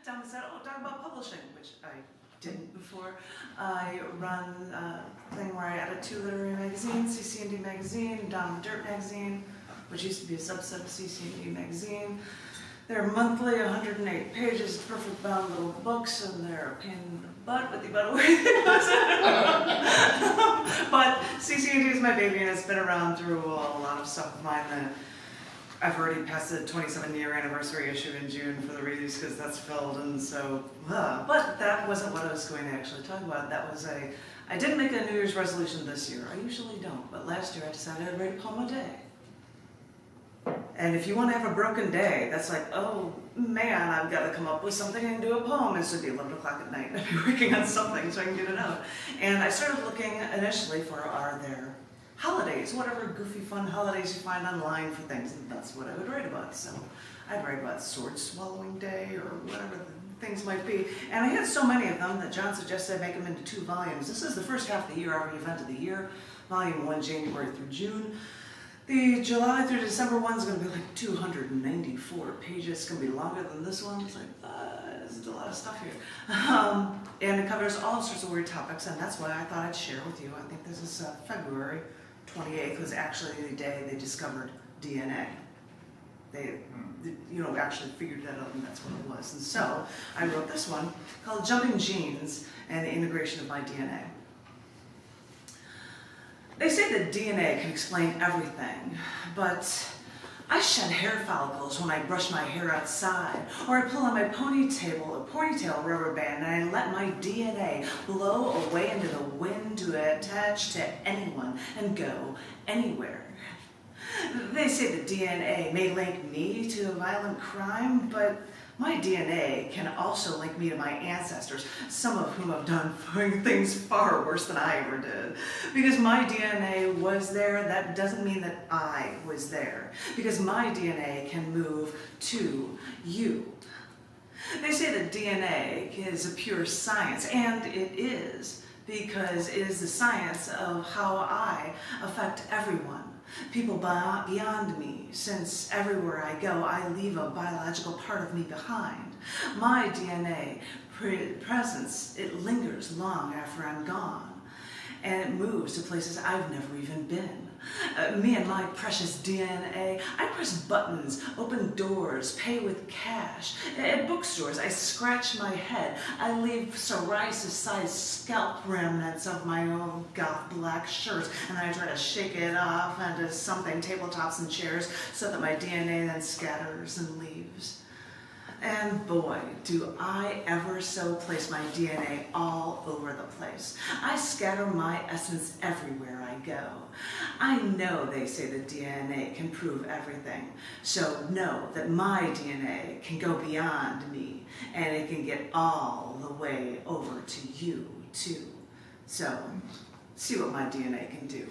Tom said, oh, talk about publishing, which I didn't before. I run a thing where I edit 2 literary magazines, CC&D Magazine, Down and Dirt Magazine, which used to be a subset of CC&D Magazine. They're monthly, 108 pages, perfect bound little books, and they're a pain in the butt, but the better way they was it. But CC&D is my baby, and it's been around through a lot of stuff of mine. I've already passed the 27-year anniversary issue in June for the release because that's filled, and so, but that wasn't what I was going to actually talk about. That was I didn't make a New Year's resolution this year. I usually don't, but last year I decided I'd write a poem a day. And if you want to have a broken day, that's like, oh man, I've got to come up with something and do a poem. It should be 11 o'clock at night. I'd be working on something so I can get it out. And I started looking initially for, are there holidays, whatever goofy fun holidays you find online for things, and that's what I would write about. So I'd write about sword swallowing day or whatever the things might be. And I had so many of them that John suggested I make them into 2 volumes. This is the first half of the year, our event of the year, volume 1, January through June. The July through December one's going to be like 294 pages. It's going to be longer than this one. It's like, there's a lot of stuff here. And it covers all sorts of weird topics, and that's why I thought I'd share with you. I think this is February 28th was actually the day they discovered DNA. They, actually figured that out, and that's what it was. And so I wrote this one called Jumping Genes and the Integration of My DNA. They say that DNA can explain everything, but I shed hair follicles when I brush my hair outside, or I pull on my ponytail rubber band, and I let my DNA blow away into the wind to attach to anyone and go anywhere. They say that DNA may link me to a violent crime, but my DNA can also link me to my ancestors, some of whom have done things far worse than I ever did. Because my DNA was there, that doesn't mean that I was there. Because my DNA can move to you. They say that DNA is a pure science, and it is, because it is the science of how I affect everyone. People beyond me, since everywhere I go, I leave a biological part of me behind. My DNA presence, it lingers long after I'm gone, and it moves to places I've never even been. Me and my precious DNA, I press buttons, open doors, pay with cash. At bookstores, I scratch my head. I leave psoriasis-sized scalp remnants of my own goth black shirts, and I try to shake it off onto something, tabletops and chairs, so that my DNA then scatters and leaves. And boy, do I ever so place my DNA all over the place. I scatter my essence everywhere I go. I know they say that DNA can prove everything. So know that my DNA can go beyond me, and it can get all the way over to you, too. So, see what my DNA can do.